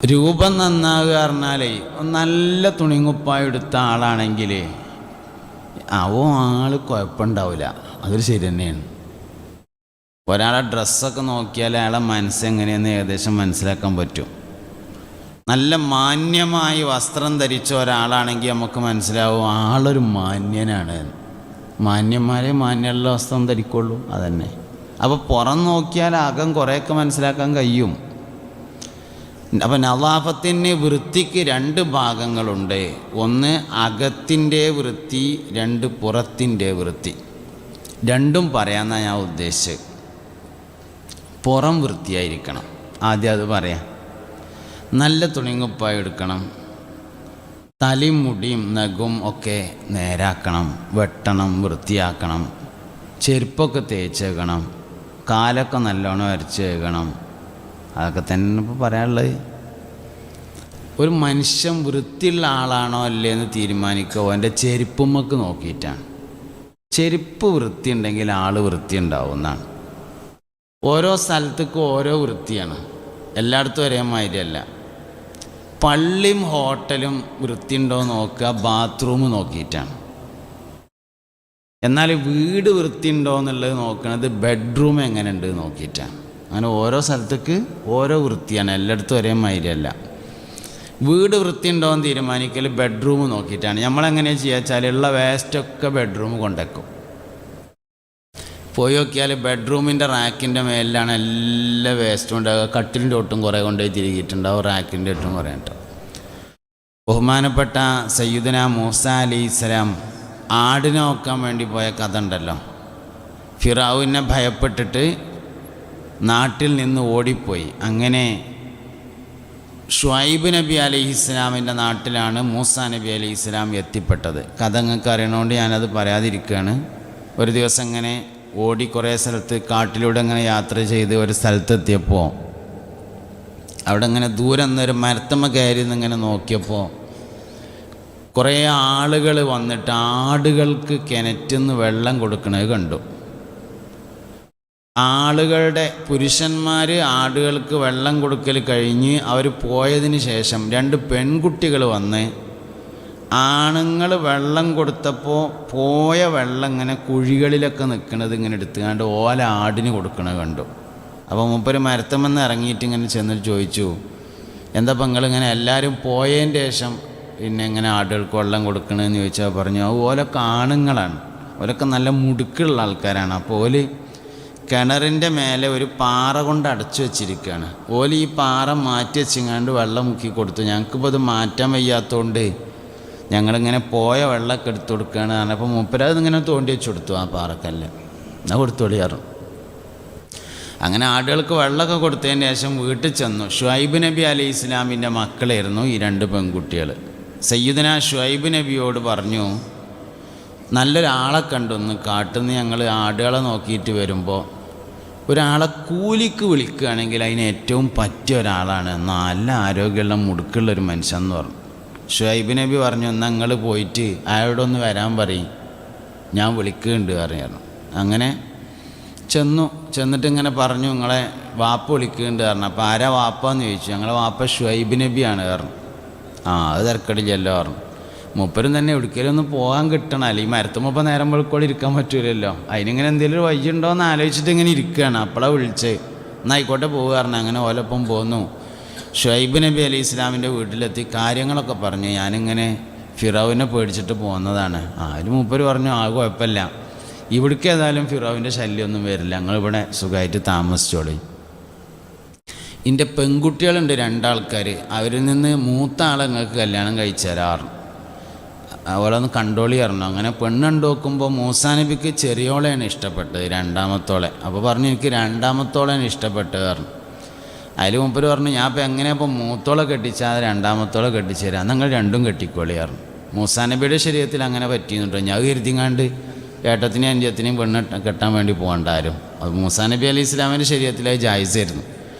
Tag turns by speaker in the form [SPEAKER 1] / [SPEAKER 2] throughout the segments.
[SPEAKER 1] രൂപം നന്നാകുക പറഞ്ഞാലേ നല്ല തുണിങ്ങുപ്പായി എടുത്ത ആളാണെങ്കിൽ ആൾ കുഴപ്പമുണ്ടാവില്ല, അതൊരു ശരി തന്നെയാണ്. ഒരാളെ ഡ്രസ്സൊക്കെ നോക്കിയാൽ അയാളെ മനസ്സെങ്ങനെയെന്ന് ഏകദേശം മനസ്സിലാക്കാൻ പറ്റും. നല്ല മാന്യമായി വസ്ത്രം ധരിച്ച ഒരാളാണെങ്കിൽ നമുക്ക് മനസ്സിലാവും ആളൊരു മാന്യനാണ്. മാന്യന്മാരെ മാന്യമുള്ള വസ്ത്രം ധരിക്കുള്ളൂ, അതന്നെ. അപ്പോൾ പുറം നോക്കിയാൽ അകം കുറേയൊക്കെ മനസ്സിലാക്കാൻ കഴിയും. അപ്പം നളാഫത്തിന് വൃത്തിക്ക് രണ്ട് ഭാഗങ്ങളുണ്ട്. ഒന്ന് അകത്തിൻ്റെ വൃത്തി, രണ്ട് പുറത്തിൻ്റെ വൃത്തി. രണ്ടും പറയാമെന്നാണ് ഞാൻ ഉദ്ദേശിച്ചത്. പുറം വൃത്തിയായിരിക്കണം, ആദ്യം അത് പറയാം. നല്ല തുണിങ്ങുപ്പായി എടുക്കണം, തലയും മുടിയും നഖവും ഒക്കെ നേരാക്കണം, വെട്ടണം, വൃത്തിയാക്കണം, ചെരുപ്പൊക്കെ തേച്ചേക്കണം, കാലൊക്കെ നല്ലോണം വരച്ചേക്കണം. അതൊക്കെ തന്നെ ഇപ്പോൾ പറയാനുള്ളത്. ഒരു മനുഷ്യൻ വൃത്തിയുള്ള ആളാണോ അല്ലേ എന്ന് തീരുമാനിക്കുക അവൻ്റെ ചെരുപ്പുമ്മക്ക് നോക്കിയിട്ടാണ്. ചെരുപ്പ് വൃത്തി ഉണ്ടെങ്കിൽ ആൾ വൃത്തി ഉണ്ടാവും എന്നാണ്. ഓരോ സ്ഥലത്തേക്കും ഓരോ വൃത്തിയാണ്, എല്ലായിടത്തും ഒരേ മാതിരിയല്ല. പള്ളിയും ഹോട്ടലും വൃത്തിയുണ്ടോ നോക്കുക ബാത്റൂം നോക്കിയിട്ടാണ്. എന്നാൽ വീട് വൃത്തിയുണ്ടോ എന്നുള്ളത് നോക്കുന്നത് ബെഡ്റൂം എങ്ങനെയുണ്ട് നോക്കിയിട്ടാണ്. അങ്ങനെ ഓരോ സ്ഥലത്തേക്ക് ഓരോ വൃത്തിയാണ്, എല്ലായിടത്തും ഒരേ മാതിരിയല്ല. വീട് വൃത്തിയുണ്ടോ എന്ന് തീരുമാനിക്കൽ ബെഡ്റൂം നോക്കിയിട്ടാണ്. നമ്മളെങ്ങനെയാണ് ചെയ്യുക വെച്ചാൽ ഉള്ള വേസ്റ്റൊക്കെ ബെഡ്റൂം കൊണ്ടുവയ്ക്കും. പോയി നോക്കിയാൽ ബെഡ്റൂമിൻ്റെ റാക്കിൻ്റെ മേലിലാണ് എല്ലാ വേസ്റ്റും ഉണ്ടാവുക. കട്ടിലിൻ്റെ ഒട്ടും കുറേ കൊണ്ടുപോയി തിരികിയിട്ടുണ്ടാവും, റാക്കിൻ്റെ ഒട്ടും കുറേ ഉണ്ടാവും. ബഹുമാനപ്പെട്ട സയ്യിദുന മൂസ അലൈഹിസ്സലാം ആടിനെ നോക്കാൻ വേണ്ടി പോയ കഥ ഉണ്ടല്ലോ. ഫിറഔനെ ഭയപ്പെട്ടിട്ട് നാട്ടിൽ നിന്ന് ഓടിപ്പോയി. അങ്ങനെ ഷുഐബ് നബി അലൈഹിസ്സലാമിൻ്റെ നാട്ടിലാണ് മൂസ നബി അലൈഹിസ്സലാം എത്തിപ്പെട്ടത്. കഥ നിങ്ങൾക്ക് അറിയണോണ്ട് ഞാനത് പറയാതിരിക്കുകയാണ്. ഒരു ദിവസം ഇങ്ങനെ ഓടി കുറേ സ്ഥലത്ത് കാട്ടിലൂടെ ഇങ്ങനെ യാത്ര ചെയ്ത് ഒരു സ്ഥലത്തെത്തിയപ്പോൾ അവിടെ ഇങ്ങനെ ദൂരെ നിന്നൊരു മരത്തമ്മ കയറി നിന്നിങ്ങനെ നോക്കിയപ്പോൾ കുറേ ആളുകൾ വന്നിട്ട് ആടുകൾക്ക് കിണറ്റിൽ നിന്ന് വെള്ളം കൊടുക്കണത് കണ്ടു. ആളുകളുടെ പുരുഷന്മാർ ആടുകൾക്ക് വെള്ളം കൊടുക്കൽ കഴിഞ്ഞ് അവർ പോയതിന് ശേഷം രണ്ട് പെൺകുട്ടികൾ വന്ന് ആണുങ്ങൾ വെള്ളം കൊടുത്തപ്പോൾ പോയ വെള്ളം ഇങ്ങനെ കുഴികളിലൊക്കെ നിൽക്കുന്നത് ഇങ്ങനെ എടുത്തുകൊണ്ട് ഓല ആടിന് കൊടുക്കണത് കണ്ടു. അപ്പോൾ മൂപ്പര് മരത്തമെന്ന് ഇറങ്ങിയിട്ട് ഇങ്ങനെ ചെന്നിട്ട് ചോദിച്ചു, എന്താ നിങ്ങളിങ്ങനെ എല്ലാവരും പോയതിൻ്റെ ശേഷം പിന്നെ ഇങ്ങനെ ആടുകൾക്ക് വെള്ളം കൊടുക്കണമെന്ന് ചോദിച്ചാൽ പറഞ്ഞു ഓലൊക്കെ ആണുങ്ങളാണ്, ഓലൊക്കെ നല്ല മുടുക്കുള്ള ആൾക്കാരാണ്. അപ്പോൾ ഓല് കിണറിൻ്റെ മേലെ ഒരു പാറ കൊണ്ട് അടച്ചു വെച്ചിരിക്കുകയാണ്. ഓല് ഈ പാറ മാറ്റി വെച്ചിങ്ങാണ്ട് വെള്ളം മുക്കി കൊടുത്തു. ഞങ്ങൾക്കിപ്പോൾ അത് മാറ്റാൻ വയ്യാത്തതുകൊണ്ട് ഞങ്ങളിങ്ങനെ പോയ വെള്ളമൊക്കെ എടുത്തു കൊടുക്കുകയാണ്. അപ്പോൾ മൂപ്പരത് ഇങ്ങനെ തോണ്ടി വെച്ച് കൊടുത്തു ആ പാറക്കല്ല്, എന്നാൽ കൊടുത്തോളിയാറ്. അങ്ങനെ ആടുകൾക്ക് വെള്ളമൊക്കെ കൊടുത്തതിന് ശേഷം വീട്ടിൽ ചെന്നു. ഷുഐബ് നബി അലൈഹി ഇസ്ലാമിൻ്റെ മക്കളായിരുന്നു ഈ രണ്ട് പെൺകുട്ടികൾ. സയ്യിദുന ഷുഐബ് നബിയോട് പറഞ്ഞു, നല്ലൊരാളെ കണ്ടൊന്ന് കാട്ടുന്ന ഞങ്ങൾ ആടുകളെ നോക്കിയിട്ട് വരുമ്പോൾ ഒരാളെ കൂലിക്ക് വിളിക്കുകയാണെങ്കിൽ അതിന് ഏറ്റവും പറ്റിയ ഒരാളാണ്, നല്ല ആരോഗ്യമുള്ള മുടുക്കുള്ളൊരു മനുഷ്യൻ എന്ന് പറഞ്ഞു. ഷുഐബ് നബി പറഞ്ഞു, എന്നാൽ നിങ്ങൾ പോയിട്ട് അയാളോടൊന്ന് വരാൻ പറയും, ഞാൻ വിളിക്കുന്നുണ്ട് പറഞ്ഞു. അങ്ങനെ ചെന്നിട്ട് ഇങ്ങനെ പറഞ്ഞു, നിങ്ങളെ വാപ്പ വിളിക്കുന്നുണ്ട് പറഞ്ഞു. അപ്പോൾ ആരാ വാപ്പാന്ന് ചോദിച്ചു. ഞങ്ങളെ വാപ്പ ഷുഐബ് നബിയാണ് പറഞ്ഞു. അത് തിരക്കടില്ലല്ലോ പറഞ്ഞു. മൂപ്പരും തന്നെ എവിടേക്കെങ്കിലും ഒന്ന് പോകാൻ കിട്ടണം, അല്ലെങ്കിൽ മരത്തുമ്പോൾ നേരം വെളുക്കോളം ഇരിക്കാൻ പറ്റൂലല്ലോ. അതിനിങ്ങനെ എന്തെങ്കിലും ഒരു വഴി ഉണ്ടോ എന്ന് ആലോചിച്ചിട്ട് ഇങ്ങനെ ഇരിക്കുകയാണ്. അപ്പോഴാണ് വിളിച്ച്, എന്നായിക്കോട്ടെ പോകുക പറഞ്ഞു. അങ്ങനെ ഓലപ്പം പോന്നു. ഷുഐബ് നബി അലൈഹി ഇസ്ലാമിൻ്റെ വീട്ടിലെത്തി കാര്യങ്ങളൊക്കെ പറഞ്ഞു. ഞാനിങ്ങനെ ഫിറൗവിനെ പേടിച്ചിട്ട് പോകുന്നതാണ്. അതിൽ മൂപ്പര് പറഞ്ഞു, കുഴപ്പമില്ല, ഇവിടേക്ക് ഏതായാലും ഫിറൗവിൻ്റെ ശല്യമൊന്നും വരില്ല, ഞങ്ങളിവിടെ സുഖമായിട്ട് താമസിച്ചോളി. എൻ്റെ പെൺകുട്ടികളുണ്ട് രണ്ടാൾക്കാർ, അവരിൽ നിന്ന് മൂത്ത ആളെ നിങ്ങൾക്ക് കല്യാണം കഴിച്ചു തരാറുണ്ട്, അവളൊന്ന് കണ്ടോളി പറഞ്ഞു. അങ്ങനെ പെണ്ണുണ്ട് നോക്കുമ്പോൾ മൂസാ നബിക്ക് ചെറിയോളെയാണ് ഇഷ്ടപ്പെട്ടത്, രണ്ടാമത്തോളെ. അപ്പോൾ പറഞ്ഞു, എനിക്ക് രണ്ടാമത്തോളെയാണ് ഇഷ്ടപ്പെട്ടത് പറഞ്ഞു. അതിൽ മൂപ്പര് പറഞ്ഞു, ഞാൻ ഇപ്പോൾ എങ്ങനെയാണ് ഇപ്പോൾ മൂത്തോളെ കെട്ടിച്ചാൽ രണ്ടാമത്തോളെ കെട്ടിച്ചു തരാം, നിങ്ങൾ രണ്ടും കെട്ടിക്കോളി പറഞ്ഞു. മൂസാ നബിയുടെ ശരീരത്തിൽ അങ്ങനെ പറ്റിയെന്നുണ്ടോ? ഞാൻ കരുതിങ്ങാണ്ട് ഏട്ടത്തിനെയും അഞ്ചത്തിനെയും പെണ്ണ് കെട്ടാൻ വേണ്ടി പോകണ്ടാരും. അത് മൂസാ നബി അലൈഹി ഇസ്ലാമിൻ്റെ ശരീരത്തിലായി ജായിസായിരുന്നു.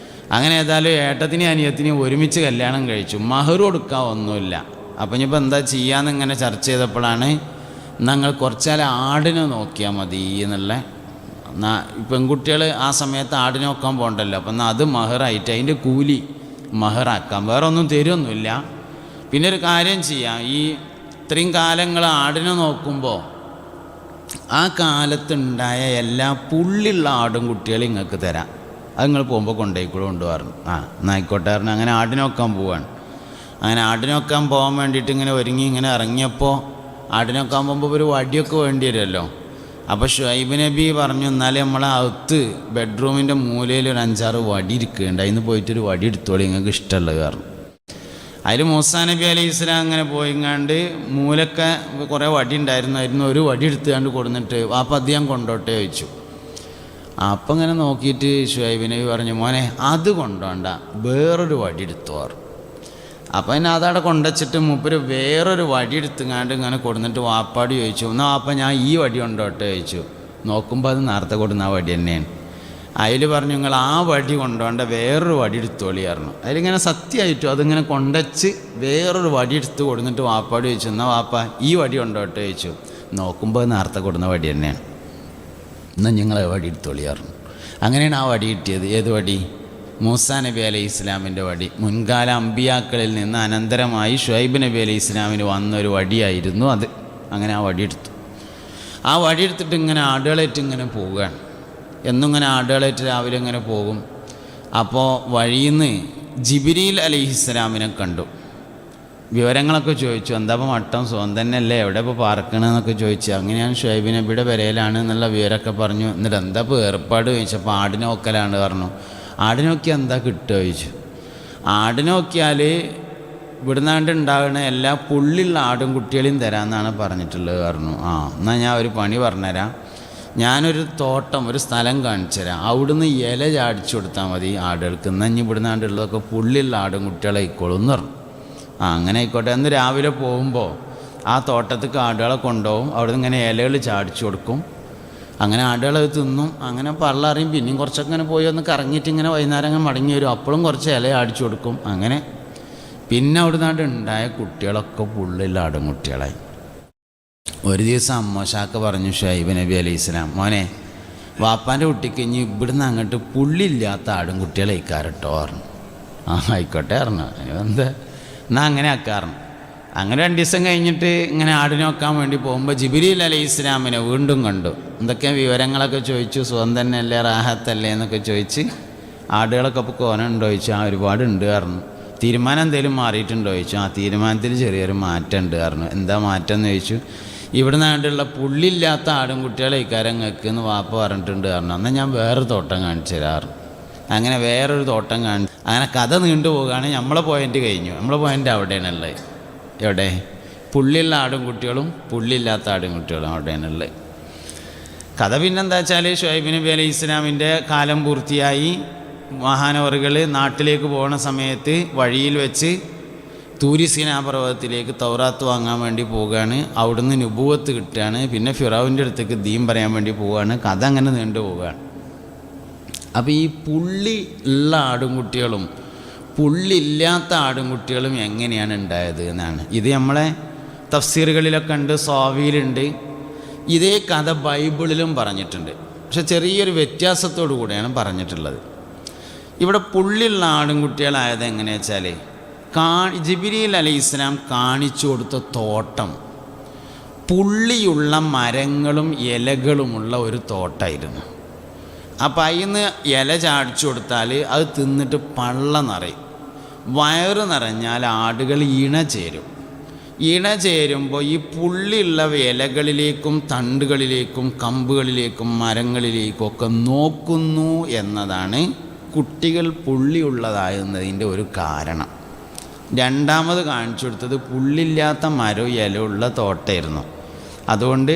[SPEAKER 1] അങ്ങനെ ഏതായാലും ഏട്ടത്തിനെയും അനിയത്തിനെയും ഒരുമിച്ച് കല്യാണം കഴിച്ചു. മഹർ കൊടുക്കാൻ ഒന്നുമില്ല. അപ്പം ഇനിയിപ്പോൾ എന്താ ചെയ്യാമെന്നിങ്ങനെ ചർച്ച ചെയ്തപ്പോഴാണ് ഞങ്ങൾ കുറച്ചാൽ ആടിനെ നോക്കിയാൽ മതി എന്നുള്ള പെൺകുട്ടികൾ ആ സമയത്ത് ആടിനെ നോക്കാൻ പോകണ്ടല്ലോ. അപ്പം എന്നാൽ അത് മഹറായിട്ട് അതിൻ്റെ കൂലി മഹറാക്കാം, വേറെ ഒന്നും തരുമൊന്നുമില്ല. പിന്നെ ഒരു കാര്യം ചെയ്യാം, ഈ ഇത്രയും കാലങ്ങൾ ആടിനെ നോക്കുമ്പോൾ ആ കാലത്തുണ്ടായ എല്ലാ പുള്ളിയുള്ള ആടും കുട്ടികളും നിങ്ങൾക്ക് തരാം, അത് നിങ്ങൾ പോകുമ്പോൾ കൊണ്ടുപോയിക്കൂടെ കൊണ്ടുപോകാറുണ്ട്. എന്നായിക്കോട്ടെ പറഞ്ഞു. അങ്ങനെ ആടിനെ നോക്കാൻ പോവാണ്. അങ്ങനെ ആടിനെ നോക്കാൻ പോകാൻ വേണ്ടിയിട്ട് ഇങ്ങനെ ഒരുങ്ങി ഇങ്ങനെ ഇറങ്ങിയപ്പോൾ ആടിനെ നോക്കാൻ പോകുമ്പോൾ ഒരു വടിയൊക്കെ വേണ്ടി വരുമല്ലോ. അപ്പോൾ ഷുഐബ് നബി പറഞ്ഞു, എന്നാലേ നമ്മളെ അകത്ത് ബെഡ്റൂമിൻ്റെ മൂലയിൽ ഒരു 5-6 വടി ഇരിക്കുന്നുണ്ട്, അതിന് പോയിട്ടൊരു വടി എടുത്തോളി നിങ്ങൾക്ക് ഇഷ്ടമുള്ളത് കാരണം. അതിൽ മൂസാ നബി അലൈഹി ഇസ്ലാം അങ്ങനെ പോയിങ്ങാണ്ട് മൂലൊക്കെ കുറേ വടി ഉണ്ടായിരുന്നു, ഒരു വടി എടുത്തുകൊണ്ട് കൊടുന്നിട്ട് അപ്പം അത് ഞാൻ കൊണ്ടോട്ടെ ചോദിച്ചു. അപ്പം ഇങ്ങനെ നോക്കിയിട്ട് ഷുഐബ് നബി പറഞ്ഞു, മോനെ അത് കൊണ്ടോണ്ട, വേറൊരു വടി എടുത്തോറ്. അപ്പം പിന്നെ അതവിടെ കൊണ്ടുവച്ചിട്ട് മൂപ്പര് വേറൊരു വടി എടുത്തുങ്ങാണ്ട് ഇങ്ങനെ കൊടുന്നിട്ട് വാപ്പാട് ചോദിച്ചു, എന്നാൽ വാപ്പ ഞാൻ ഈ വടി കൊണ്ടോട്ടെ ചോദിച്ചു. നോക്കുമ്പോൾ അത് നേരത്തെ കൊടുന്ന ആ വടി തന്നെയാണ്. അതിൽ പറഞ്ഞു, നിങ്ങൾ ആ വടി കൊണ്ടുപോണ്ട, വേറൊരു വടി എടുത്തോളി പറഞ്ഞു. അതിലിങ്ങനെ സത്യമായിട്ടും അതിങ്ങനെ കൊണ്ടച്ച് വേറൊരു വടി എടുത്ത് കൊടുന്നിട്ട് വാപ്പാട് ചോദിച്ചു, എന്നാൽ വാപ്പ ഈ വടി കൊണ്ടോട്ടെ ചോദിച്ചു. നോക്കുമ്പോൾ നേരത്തെ കൊടുന്ന വടി തന്നെയാണ്. എന്നാൽ നിങ്ങൾ വടി എടുത്തോളി പറഞ്ഞു. അങ്ങനെയാണ് ആ വടി കിട്ടിയത്. ഏത് വടി? മൂസാ നബി അലൈഹി ഇസ്ലാമിൻ്റെ വടി. മുൻകാല അമ്പിയാക്കളിൽ നിന്ന് അനന്തരമായി ഷുഐബ് നബി അലൈഹി ഇസ്ലാമിന് വന്നൊരു വടിയായിരുന്നു അത്. അങ്ങനെ ആ വടി എടുത്തു. ആ വടി എടുത്തിട്ട് ഇങ്ങനെ ആടുകളേറ്റ് ഇങ്ങനെ പോവുകയാണ്. എന്നും ഇങ്ങനെ ആടുകളേറ്റ് രാവിലെ ഇങ്ങനെ പോകും. അപ്പോൾ വഴിയിൽ നിന്ന് ജിബ്രീൽ അലൈഹിസ്സലാമിനെ കണ്ടു. വിവരങ്ങളൊക്കെ ചോദിച്ചു, എന്താ ഇപ്പോൾ മട്ടം സുഖം തന്നെയല്ലേ, എവിടെ ഇപ്പോൾ പാർക്കണമെന്നൊക്കെ ചോദിച്ചു. അങ്ങനെയാണ് ഷുഐബ് നബിയുടെ പെരയിലാണ് എന്നുള്ള വിവരമൊക്കെ പറഞ്ഞു. എന്നിട്ട് എന്താ ഇപ്പോൾ ഏർപ്പാട് ചോദിച്ചപ്പോൾ ആടിനെ നോക്കലാണ് പറഞ്ഞു. ആടിനെ നോക്കിയാൽ എന്താ കിട്ടുക ചോദിച്ചു. ആടിനെ നോക്കിയാൽ ഇവിടുന്നാണ്ട് ഉണ്ടാകുന്ന എല്ലാ പുള്ളിയുള്ള ആടും കുട്ടികളെയും തരാമെന്നാണ് പറഞ്ഞിട്ടുള്ളത് പറഞ്ഞു. എന്നാൽ ഞാൻ ഒരു പണി പറഞ്ഞുതരാം, ഞാനൊരു തോട്ടം, ഒരു സ്ഥലം കാണിച്ചു തരാം, അവിടുന്ന് ഇല ചാടിച്ചു കൊടുത്താൽ മതി ആടുകൾക്ക്. എന്നാൽ ഇനി ഇവിടുന്നാണ്ടുള്ളതൊക്കെ പുള്ളിയുള്ള ആടും കുട്ടികളെ ആയിക്കോളും എന്ന് പറഞ്ഞു. അങ്ങനെ ആയിക്കോട്ടെ. അന്ന് രാവിലെ പോകുമ്പോൾ ആ തോട്ടത്തേക്ക് ആടുകളെ കൊണ്ടുപോകും, അവിടെ നിന്ന് ഇങ്ങനെ ഇലകൾ ചാടിച്ചു കൊടുക്കും. അങ്ങനെ ആടുകൾ തിന്നും. അങ്ങനെ പള്ളറിയും. പിന്നെയും കുറച്ചൊക്കെ ഇങ്ങനെ പോയി ഒന്ന് കറങ്ങിയിട്ട് ഇങ്ങനെ വൈകുന്നേരം അങ്ങനെ മടങ്ങി വരും. അപ്പോഴും കുറച്ച് ഇല അടിച്ചു കൊടുക്കും. അങ്ങനെ പിന്നെ അവിടുന്നാണ്ട് ഉണ്ടായ കുട്ടികളൊക്കെ പുള്ളിയുള്ള ആടും കുട്ടികളായി. ഒരു ദിവസം അമ്മോശാക്ക പറഞ്ഞു ഷുഐബ് നബി അലൈഹി ഇസ്ലാം, മോനെ വാപ്പാൻ്റെ കുട്ടിക്ക് ഇനി ഇവിടുന്ന് അങ്ങോട്ട് പുള്ളില്ലാത്ത ആടും കുട്ടികളെ ഇക്കാരട്ടോ പറഞ്ഞു. ആയിക്കോട്ടെ പറഞ്ഞു. എന്താ എന്നാൽ അങ്ങനെ ആക്കാറുണ്ട്. അങ്ങനെ 2 ദിവസം കഴിഞ്ഞിട്ട് ഇങ്ങനെ ആടിനെ നോക്കാൻ വേണ്ടി പോകുമ്പോൾ ജിബ്രീൽ അലൈഹി ഇസ്ലാമിനെ വീണ്ടും കണ്ടു. എന്തൊക്കെയാണ് വിവരങ്ങളൊക്കെ ചോദിച്ചു, സുഖം തന്നെയല്ലേ, റാഹത്തല്ലേ എന്നൊക്കെ ചോദിച്ച്. ആടുകളൊക്കെ ഇപ്പോൾ കോനുണ്ടോ ചോദിച്ചു. ഒരുപാടുണ്ട് പറഞ്ഞു. തീരുമാനം എന്തെങ്കിലും മാറിയിട്ടുണ്ടോ ചോദിച്ചു. തീരുമാനത്തിൽ ചെറിയൊരു മാറ്റം ഉണ്ട് പറഞ്ഞു. എന്താ മാറ്റം എന്ന് ചോദിച്ചു. ഇവിടെ നിന്നുള്ള പുള്ളില്ലാത്ത ആടും കുട്ടികളെ ഇക്കാരങ്ങൾക്ക് എന്ന് വാപ്പ പറഞ്ഞിട്ടുണ്ട് പറഞ്ഞു. എന്നാൽ ഞാൻ വേറൊരു തോട്ടം കാണിച്ചു തരാറുണ്ട്. അങ്ങനെ വേറൊരു തോട്ടം കാണിച്ചു. അങ്ങനെ കഥ നീണ്ടു പോവുകയാണ്. നമ്മളെ പോയിൻ്റ് കഴിഞ്ഞു. നമ്മളെ പോയിൻ്റ് അവിടെയാണുള്ളത്. എവിടെ? പുള്ളിയുള്ള ആടും കുട്ടികളും പുള്ളില്ലാത്ത ആടും കുട്ടികളും അവിടെയാണുള്ളത്. കഥ പിന്നെന്താ വെച്ചാൽ, ഷുഐബ് നബി അലൈഹി ഇസ്ലാമിൻ്റെ കാലം പൂർത്തിയായി. മഹാനവറുകൾ നാട്ടിലേക്ക് പോകുന്ന സമയത്ത് വഴിയിൽ വെച്ച് തൂരി സീനാ പർവ്വതത്തിലേക്ക് തൗറാത്ത് വാങ്ങാൻ വേണ്ടി പോവുകയാണ്. അവിടുന്ന് നുബുവത്ത് കിട്ടുകയാണ്. പിന്നെ ഫിറൗവിൻ്റെ അടുത്തേക്ക് ദീൻ പറയാൻ വേണ്ടി പോവുകയാണ്. കഥ അങ്ങനെ നീണ്ടു പോവുകയാണ്. അപ്പോൾ ഈ പുള്ളി ഉള്ള ആടും കുട്ടികളും പുള്ളില്ലാത്ത ആടും കുട്ടികളും എങ്ങനെയാണ് ഉണ്ടായത് എന്നാണ്. ഇത് നമ്മളെ തഫ്സീറുകളിലൊക്കെ ഉണ്ട്, സ്വാവിയിലുണ്ട്. ഇതേ കഥ ബൈബിളിലും പറഞ്ഞിട്ടുണ്ട്. പക്ഷെ ചെറിയൊരു വ്യത്യാസത്തോടു കൂടെയാണ് പറഞ്ഞിട്ടുള്ളത്. ഇവിടെ പുള്ളിയുള്ള ആടും കുട്ടികളായത് എങ്ങനെയാ വെച്ചാൽ, ജിബ്രീൽ അലൈഹി ഇസ്ലാം കാണിച്ചു കൊടുത്ത തോട്ടം പുള്ളിയുള്ള മരങ്ങളും ഇലകളുമുള്ള ഒരു തോട്ടമായിരുന്നു. അപ്പം അതിന്ന് ഇല ചാടിച്ചു കൊടുത്താൽ അത് തിന്നിട്ട് പള്ള നിറയും. വയറ് നിറഞ്ഞാൽ ആടുകൾ ഇണ ചേരും. ഇണ ചേരുമ്പോൾ ഈ പുള്ളിയുള്ള ഇലകളിലേക്കും തണ്ടുകളിലേക്കും കമ്പുകളിലേക്കും മരങ്ങളിലേക്കും ഒക്കെ നോക്കുന്നു എന്നതാണ് കുട്ടികൾ പുള്ളിയുള്ളതാകുന്നതിൻ്റെ ഒരു കാരണം. രണ്ടാമത് കാണിച്ചു കൊടുത്തത് പുള്ളില്ലാത്ത മരവും ഇലയുള്ള തോട്ടമായിരുന്നു. അതുകൊണ്ട്